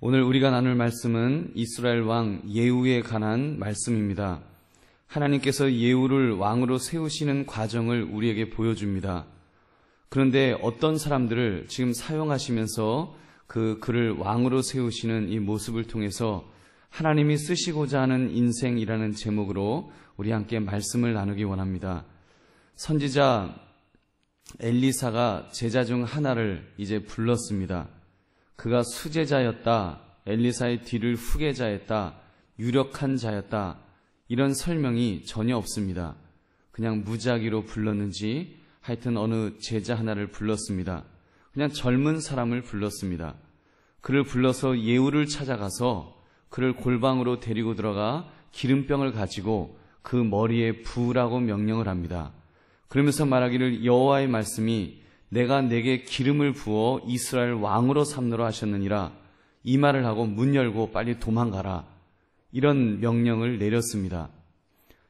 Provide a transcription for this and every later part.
오늘 우리가 나눌 말씀은 이스라엘 왕 예후에 관한 말씀입니다. 하나님께서 예후를 왕으로 세우시는 과정을 우리에게 보여줍니다. 그런데 어떤 사람들을 지금 사용하시면서 그를 왕으로 세우시는 이 모습을 통해서 하나님이 쓰시고자 하는 인생이라는 제목으로 우리 함께 말씀을 나누기 원합니다. 선지자 엘리사가 제자 중 하나를 이제 불렀습니다. 그가 수제자였다, 엘리사의 뒤를 후계자였다, 유력한 자였다, 이런 설명이 전혀 없습니다. 그냥 무작위로 불렀는지 하여튼 어느 제자 하나를 불렀습니다. 그냥 젊은 사람을 불렀습니다. 그를 불러서 예후를 찾아가서 그를 골방으로 데리고 들어가 기름병을 가지고 그 머리에 부으라고 명령을 합니다. 그러면서 말하기를 여호와의 말씀이 내가 내게 기름을 부어 이스라엘 왕으로 삼노라 하셨느니라, 이 말을 하고 문 열고 빨리 도망가라, 이런 명령을 내렸습니다.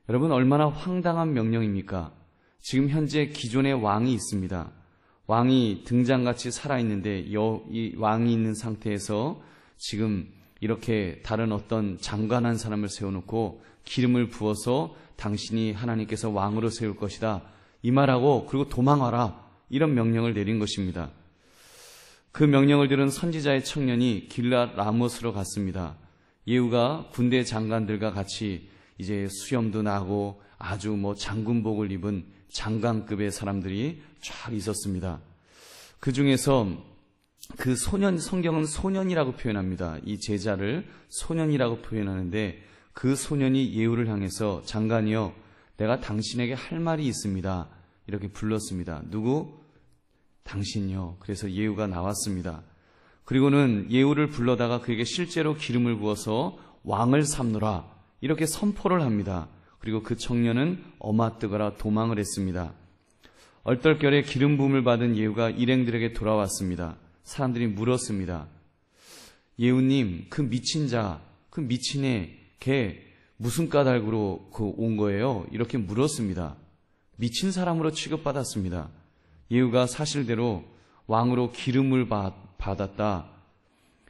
여러분, 얼마나 황당한 명령입니까? 지금 현재 기존의 왕이 있습니다. 왕이 등장같이 살아있는데 이 왕이 있는 상태에서 지금 이렇게 다른 어떤 장관한 사람을 세워놓고 기름을 부어서 당신이 하나님께서 왕으로 세울 것이다, 이 말하고 그리고 도망와라, 이런 명령을 내린 것입니다. 그 명령을 들은 선지자의 청년이 길앗 라못으로 갔습니다. 예후가 군대 장관들과 같이 이제 수염도 나고 아주 장군복을 입은 장관급의 사람들이 쫙 있었습니다. 그 중에서 그 소년, 성경은 소년이라고 표현합니다. 이 제자를 소년이라고 표현하는데 그 소년이 예후를 향해서 장관이여, 내가 당신에게 할 말이 있습니다, 이렇게 불렀습니다. 누구? 당신요. 그래서 예후가 나왔습니다. 그리고는 예후를 불러다가 그에게 실제로 기름을 부어서 왕을 삼노라, 이렇게 선포를 합니다. 그리고 그 청년은 어마뜨거라 도망을 했습니다. 얼떨결에 기름 부음을 받은 예후가 일행들에게 돌아왔습니다. 사람들이 물었습니다. 예후님, 그 미친 자, 그 미친 애, 걔 무슨 까닭으로 온 거예요? 이렇게 물었습니다. 미친 사람으로 취급받았습니다. 예후가 사실대로 왕으로 기름을 받았다,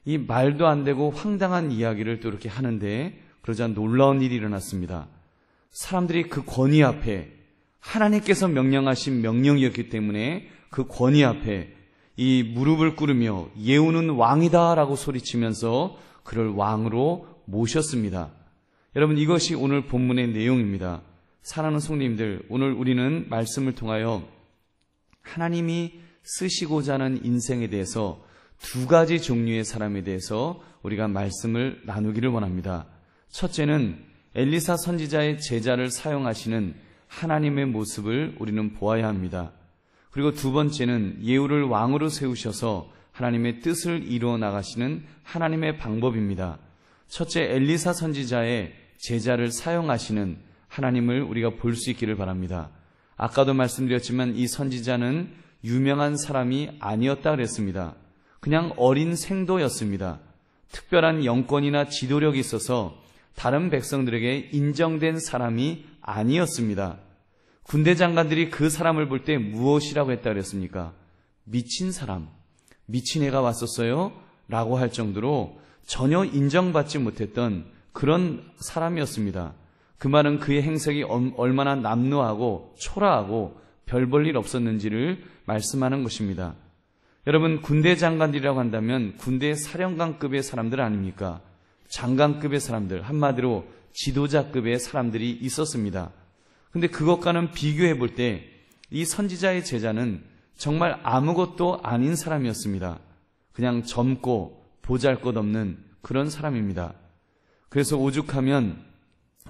이 말도 안 되고 황당한 이야기를 또 이렇게 하는데, 그러자 놀라운 일이 일어났습니다. 사람들이 그 권위 앞에, 하나님께서 명령하신 명령이었기 때문에 그 권위 앞에 이 무릎을 꿇으며 예후는 왕이다 라고 소리치면서 그를 왕으로 모셨습니다. 여러분, 이것이 오늘 본문의 내용입니다. 사랑하는 성도님들, 오늘 우리는 말씀을 통하여 하나님이 쓰시고자 하는 인생에 대해서 두 가지 종류의 사람에 대해서 우리가 말씀을 나누기를 원합니다. 첫째는 엘리사 선지자의 제자를 사용하시는 하나님의 모습을 우리는 보아야 합니다. 그리고 두 번째는 예후를 왕으로 세우셔서 하나님의 뜻을 이루어 나가시는 하나님의 방법입니다. 첫째, 엘리사 선지자의 제자를 사용하시는 하나님을 우리가 볼 수 있기를 바랍니다. 아까도 말씀드렸지만 이 선지자는 유명한 사람이 아니었다 그랬습니다. 그냥 어린 생도였습니다. 특별한 영권이나 지도력이 있어서 다른 백성들에게 인정된 사람이 아니었습니다. 군대 장관들이 그 사람을 볼 때 무엇이라고 했다 그랬습니까? 미친 사람, 미친 애가 왔었어요? 라고 할 정도로 전혀 인정받지 못했던 그런 사람이었습니다. 그 말은 그의 행색이 얼마나 남루하고 초라하고 별 볼 일 없었는지를 말씀하는 것입니다. 여러분, 군대 장관들이라고 한다면 군대 사령관급의 사람들 아닙니까? 장관급의 사람들, 한마디로 지도자급의 사람들이 있었습니다. 근데 그것과는 비교해 볼 때 이 선지자의 제자는 정말 아무것도 아닌 사람이었습니다. 그냥 젊고 보잘것없는 그런 사람입니다. 그래서 오죽하면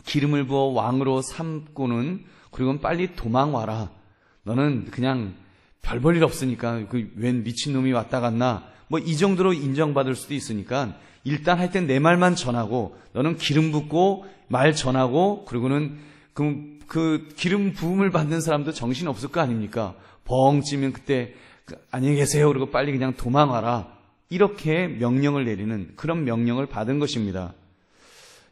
기름을 부어 왕으로 삼고는 그리고 빨리 도망와라, 너는 그냥 별 볼 일 없으니까 웬 미친놈이 왔다 갔나, 이 정도로 인정받을 수도 있으니까 일단 할 땐 내 말만 전하고 너는 기름 붓고 말 전하고, 그리고는 그 기름 부음을 받는 사람도 정신 없을 거 아닙니까? 벙 찌면 그때 안녕히 계세요 그리고 빨리 그냥 도망와라, 이렇게 명령을 내리는 그런 명령을 받은 것입니다.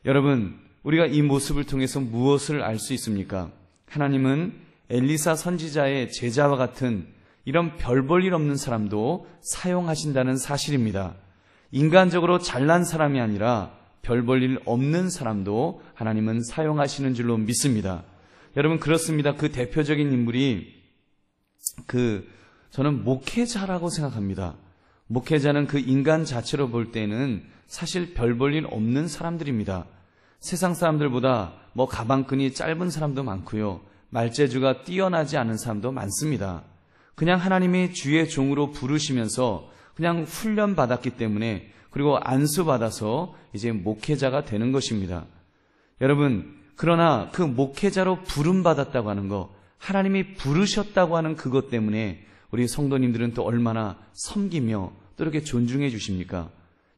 여러분, 우리가 이 모습을 통해서 무엇을 알 수 있습니까? 하나님은 엘리사 선지자의 제자와 같은 이런 별 볼 일 없는 사람도 사용하신다는 사실입니다. 인간적으로 잘난 사람이 아니라 별 볼 일 없는 사람도 하나님은 사용하시는 줄로 믿습니다. 여러분, 그렇습니다. 그 대표적인 인물이 저는 목회자라고 생각합니다. 목회자는 그 인간 자체로 볼 때는 사실 별 볼 일 없는 사람들입니다. 세상 사람들보다 가방끈이 짧은 사람도 많고요. 말재주가 뛰어나지 않은 사람도 많습니다. 그냥 하나님의 주의 종으로 부르시면서 그냥 훈련받았기 때문에, 그리고 안수받아서 이제 목회자가 되는 것입니다. 여러분, 그러나 그 목회자로 부름받았다고 하는 것, 하나님이 부르셨다고 하는 그것 때문에 우리 성도님들은 또 얼마나 섬기며 또 이렇게 존중해 주십니까?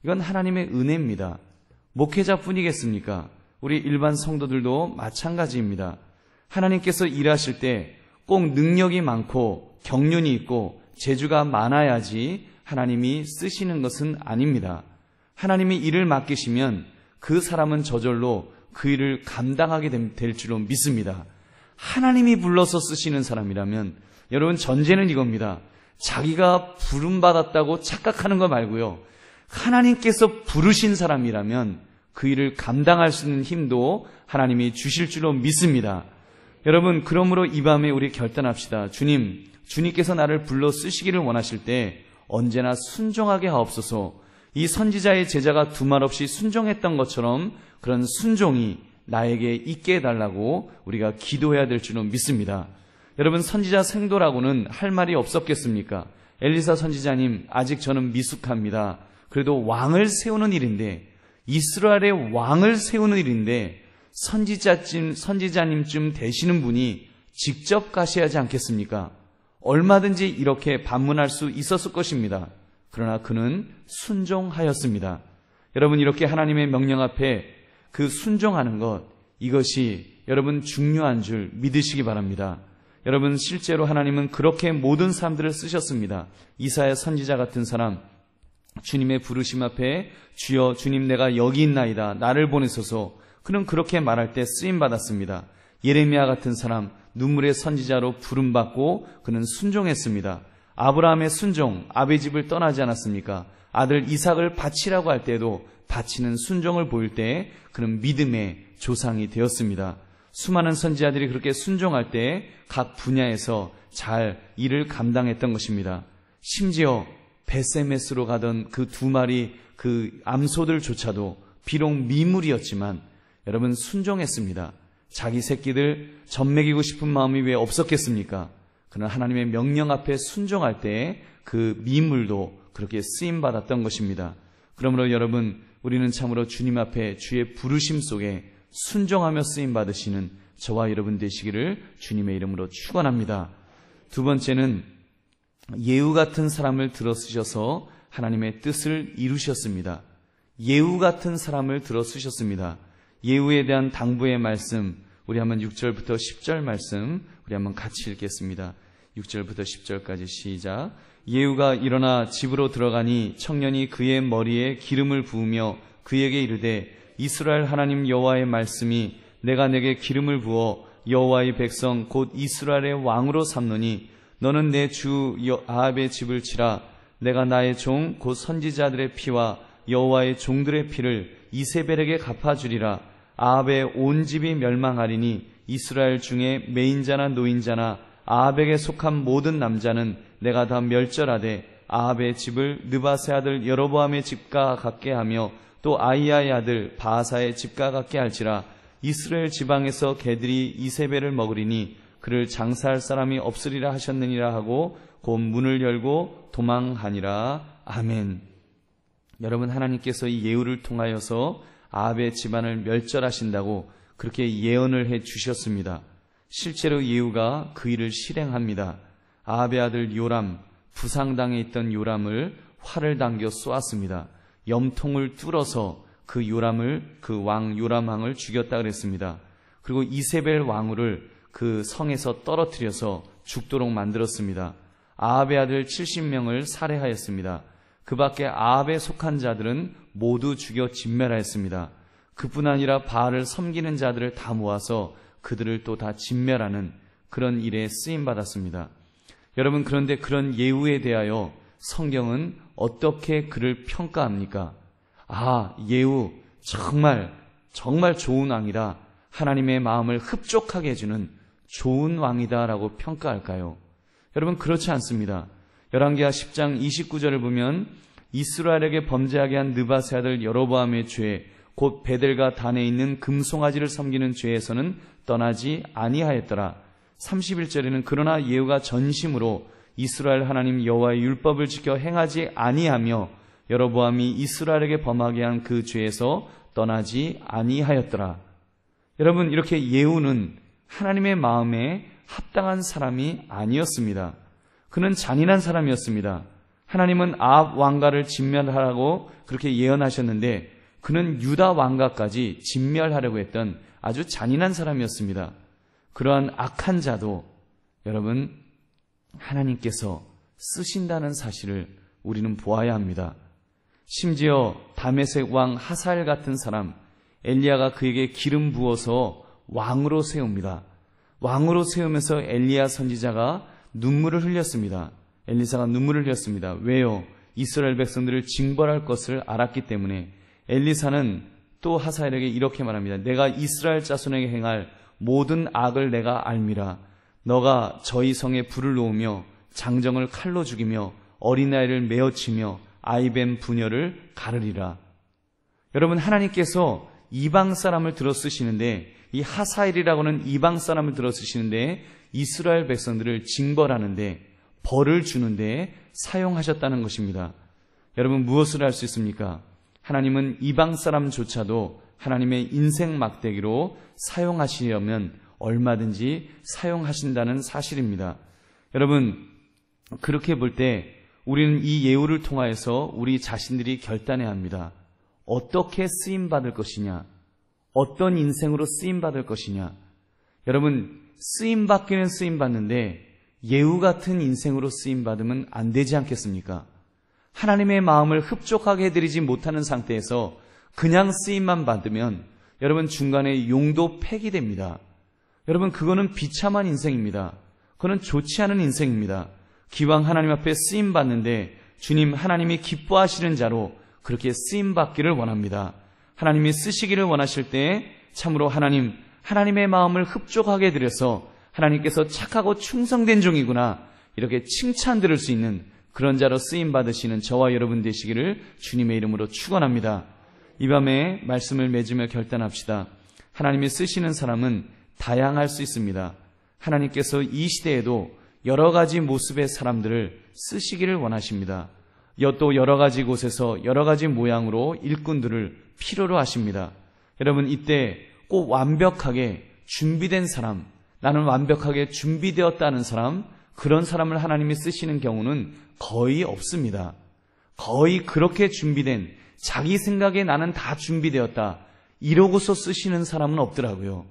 이건 하나님의 은혜입니다. 목회자뿐이겠습니까? 우리 일반 성도들도 마찬가지입니다. 하나님께서 일하실 때 꼭 능력이 많고 경륜이 있고 재주가 많아야지 하나님이 쓰시는 것은 아닙니다. 하나님이 일을 맡기시면 그 사람은 저절로 그 일을 감당하게 될 줄로 믿습니다. 하나님이 불러서 쓰시는 사람이라면, 여러분, 전제는 이겁니다. 자기가 부름받았다고 착각하는 거 말고요. 하나님께서 부르신 사람이라면 그 일을 감당할 수 있는 힘도 하나님이 주실 줄로 믿습니다. 여러분, 그러므로 이 밤에 우리 결단합시다. 주님께서 나를 불러 쓰시기를 원하실 때 언제나 순종하게 하옵소서. 이 선지자의 제자가 두말 없이 순종했던 것처럼 그런 순종이 나에게 있게 해달라고 우리가 기도해야 될 줄로 믿습니다. 여러분, 선지자 생도라고는 할 말이 없었겠습니까? 엘리사 선지자님, 아직 저는 미숙합니다. 그래도 왕을 세우는 일인데, 이스라엘의 왕을 세우는 일인데 선지자님쯤 되시는 분이 직접 가셔야 하지 않겠습니까? 얼마든지 이렇게 반문할 수 있었을 것입니다. 그러나 그는 순종하였습니다. 여러분, 이렇게 하나님의 명령 앞에 그 순종하는 것, 이것이 여러분 중요한 줄 믿으시기 바랍니다. 여러분, 실제로 하나님은 그렇게 모든 사람들을 쓰셨습니다. 이사야 선지자 같은 사람, 주님의 부르심 앞에 주여 주님 내가 여기 있나이다, 나를 보내소서, 그는 그렇게 말할 때 쓰임받았습니다. 예레미야 같은 사람, 눈물의 선지자로 부름받고 그는 순종했습니다. 아브라함의 순종, 아비 집을 떠나지 않았습니까? 아들 이삭을 바치라고 할 때도 바치는 순종을 보일 때 그는 믿음의 조상이 되었습니다. 수많은 선지자들이 그렇게 순종할 때 각 분야에서 잘 일을 감당했던 것입니다. 심지어 베세메스로 가던 그 두 마리 그 암소들조차도 비록 미물이었지만 여러분 순종했습니다. 자기 새끼들 젖먹이고 싶은 마음이 왜 없었겠습니까? 그러나 하나님의 명령 앞에 순종할 때 그 미물도 그렇게 쓰임받았던 것입니다. 그러므로 여러분, 우리는 참으로 주님 앞에 주의 부르심 속에 순종하며 쓰임받으시는 저와 여러분 되시기를 주님의 이름으로 축원합니다. 두 번째는 예후 같은 사람을 들어 쓰셔서 하나님의 뜻을 이루셨습니다. 예후 같은 사람을 들어 쓰셨습니다. 예후에 대한 당부의 말씀, 우리 한번 6절부터 10절 말씀 우리 한번 같이 읽겠습니다. 6절부터 10절까지 시작. 예후가 일어나 집으로 들어가니 청년이 그의 머리에 기름을 부으며 그에게 이르되 이스라엘 하나님 여호와의 말씀이 내가 내게 기름을 부어 여호와의 백성 곧 이스라엘의 왕으로 삼노니 너는 내 주 아합의 집을 치라. 내가 나의 종 곧 선지자들의 피와 여호와의 종들의 피를 이세벨에게 갚아주리라. 아합의 온 집이 멸망하리니 이스라엘 중에 매인자나 노인자나 아합에게 속한 모든 남자는 내가 다 멸절하되 아합의 집을 느바세 아들 여로보암의 집과 같게 하며 또 아이야의 아들 바하사의 집과 같게 할지라. 이스라엘 지방에서 개들이 이세벨을 먹으리니 그를 장사할 사람이 없으리라 하셨느니라 하고 곧 문을 열고 도망하니라. 아멘. 여러분, 하나님께서 이 예후를 통하여서 아합의 집안을 멸절하신다고 그렇게 예언을 해 주셨습니다. 실제로 예후가 그 일을 실행합니다. 아합의 아들 요람, 부상당해 있던 요람을 활을 당겨 쏘았습니다. 염통을 뚫어서 그 요람을, 그 왕 요람왕을 죽였다 그랬습니다. 그리고 이세벨 왕후를 그 성에서 떨어뜨려서 죽도록 만들었습니다. 아합의 아들 70명을 살해하였습니다. 그 밖에 아합에 속한 자들은 모두 죽여 진멸하였습니다. 그뿐 아니라 바알을 섬기는 자들을 다 모아서 그들을 또 다 진멸하는 그런 일에 쓰임받았습니다. 여러분, 그런데 그런 예후에 대하여 성경은 어떻게 그를 평가합니까? 아, 예후 정말 좋은 왕이다. 하나님의 마음을 흡족하게 해주는 좋은 왕이다라고 평가할까요? 여러분, 그렇지 않습니다. 열왕기하 10장 29절을 보면 이스라엘에게 범죄하게 한 느밧의 아들 여로보암의 죄, 곧 베델과 단에 있는 금송아지를 섬기는 죄에서는 떠나지 아니하였더라. 31절에는 그러나 예후가 전심으로 이스라엘 하나님 여호와의 율법을 지켜 행하지 아니하며 여로보암이 이스라엘에게 범하게 한 그 죄에서 떠나지 아니하였더라. 여러분, 이렇게 예후는 하나님의 마음에 합당한 사람이 아니었습니다. 그는 잔인한 사람이었습니다. 하나님은 아합 왕가를 진멸하라고 그렇게 예언하셨는데 그는 유다 왕가까지 진멸하려고 했던 아주 잔인한 사람이었습니다. 그러한 악한 자도 여러분, 하나님께서 쓰신다는 사실을 우리는 보아야 합니다. 심지어 다메섹 왕 하사엘 같은 사람, 엘리야가 그에게 기름 부어서 왕으로 세웁니다. 왕으로 세우면서 엘리야 선지자가 눈물을 흘렸습니다. 엘리사가 눈물을 흘렸습니다. 왜요? 이스라엘 백성들을 징벌할 것을 알았기 때문에. 엘리사는 또 하사엘에게 이렇게 말합니다. 내가 이스라엘 자손에게 행할 모든 악을 내가 알미라. 너가 저희 성에 불을 놓으며 장정을 칼로 죽이며 어린아이를 메어치며 아이뱀 부녀를 가르리라. 여러분, 하나님께서 이방 사람을 들어 쓰시는데, 이 하사엘이라고는 이방 사람을 들어 쓰시는데 이스라엘 백성들을 징벌하는데, 벌을 주는데 사용하셨다는 것입니다. 여러분, 무엇을 할 수 있습니까? 하나님은 이방 사람조차도 하나님의 인생 막대기로 사용하시려면 얼마든지 사용하신다는 사실입니다. 여러분, 그렇게 볼 때 우리는 이 예후를 통하여서 우리 자신들이 결단해야 합니다. 어떻게 쓰임받을 것이냐? 어떤 인생으로 쓰임받을 것이냐? 여러분, 쓰임받기는 쓰임받는데 예후 같은 인생으로 쓰임받으면 안 되지 않겠습니까? 하나님의 마음을 흡족하게 해드리지 못하는 상태에서 그냥 쓰임만 받으면 여러분, 중간에 용도 폐기됩니다. 여러분, 그거는 비참한 인생입니다. 그거는 좋지 않은 인생입니다. 기왕 하나님 앞에 쓰임받는데 주님, 하나님이 기뻐하시는 자로 그렇게 쓰임받기를 원합니다. 하나님이 쓰시기를 원하실 때 참으로 하나님의 마음을 흡족하게 해드려서 하나님께서 착하고 충성된 종이구나, 이렇게 칭찬 들을 수 있는 그런 자로 쓰임받으시는 저와 여러분 되시기를 주님의 이름으로 축원합니다. 이 밤에 말씀을 맺으며 결단합시다. 하나님이 쓰시는 사람은 다양할 수 있습니다. 하나님께서 이 시대에도 여러 가지 모습의 사람들을 쓰시기를 원하십니다. 또 여러 가지 곳에서 여러 가지 모양으로 일꾼들을 필요로 하십니다. 여러분, 이때 꼭 완벽하게 준비된 사람, 나는 완벽하게 준비되었다는 사람, 그런 사람을 하나님이 쓰시는 경우는 거의 없습니다. 거의 그렇게 준비된, 자기 생각에 나는 다 준비되었다, 이러고서 쓰시는 사람은 없더라고요.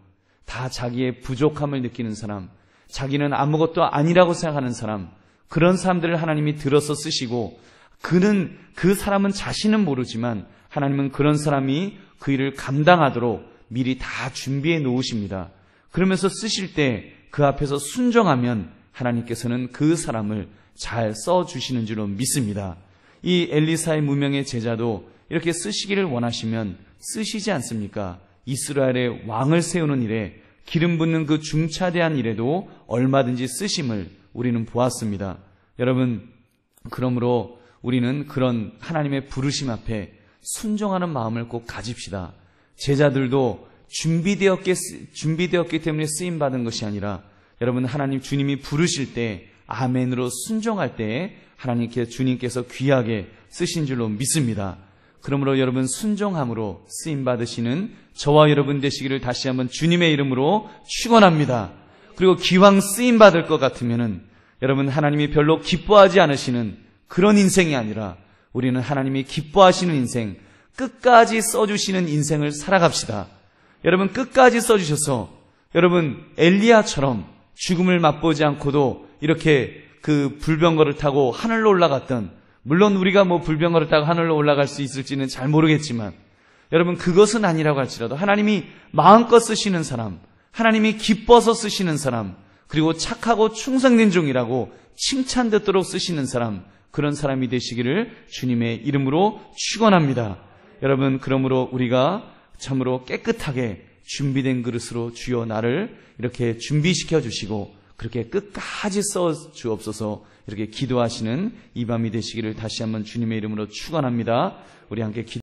다 자기의 부족함을 느끼는 사람, 자기는 아무것도 아니라고 생각하는 사람, 그런 사람들을 하나님이 들어서 쓰시고, 그 사람은 자신은 모르지만 하나님은 그런 사람이 그 일을 감당하도록 미리 다 준비해 놓으십니다. 그러면서 쓰실 때 그 앞에서 순종하면 하나님께서는 그 사람을 잘 써주시는 줄로 믿습니다. 이 엘리사의 무명의 제자도 이렇게 쓰시기를 원하시면 쓰시지 않습니까? 이스라엘의 왕을 세우는 일에, 기름 붓는 그 중차대한 일에도 얼마든지 쓰심을 우리는 보았습니다. 여러분, 그러므로 우리는 그런 하나님의 부르심 앞에 순종하는 마음을 꼭 가집시다. 제자들도 준비되었기 때문에 쓰임받은 것이 아니라, 여러분, 하나님 주님이 부르실 때 아멘으로 순종할 때 주님께서 귀하게 쓰신 줄로 믿습니다. 그러므로 여러분, 순종함으로 쓰임받으시는 저와 여러분 되시기를 다시 한번 주님의 이름으로 축원합니다. 그리고 기왕 쓰임받을 것 같으면은 여러분, 하나님이 별로 기뻐하지 않으시는 그런 인생이 아니라 우리는 하나님이 기뻐하시는 인생, 끝까지 써주시는 인생을 살아갑시다. 여러분, 끝까지 써주셔서 여러분, 엘리야처럼 죽음을 맛보지 않고도 이렇게 그 불병거를 타고 하늘로 올라갔던, 물론 우리가 불병거를 타고 하늘로 올라갈 수 있을지는 잘 모르겠지만 여러분, 그것은 아니라고 할지라도 하나님이 마음껏 쓰시는 사람, 하나님이 기뻐서 쓰시는 사람, 그리고 착하고 충성된 종이라고 칭찬 듣도록 쓰시는 사람, 그런 사람이 되시기를 주님의 이름으로 축원합니다. 여러분, 그러므로 우리가 참으로 깨끗하게 준비된 그릇으로 주여 나를 이렇게 준비시켜 주시고 그렇게 끝까지 써 주옵소서, 이렇게 기도하시는 이 밤이 되시기를 다시 한번 주님의 이름으로 축원합니다. 우리 함께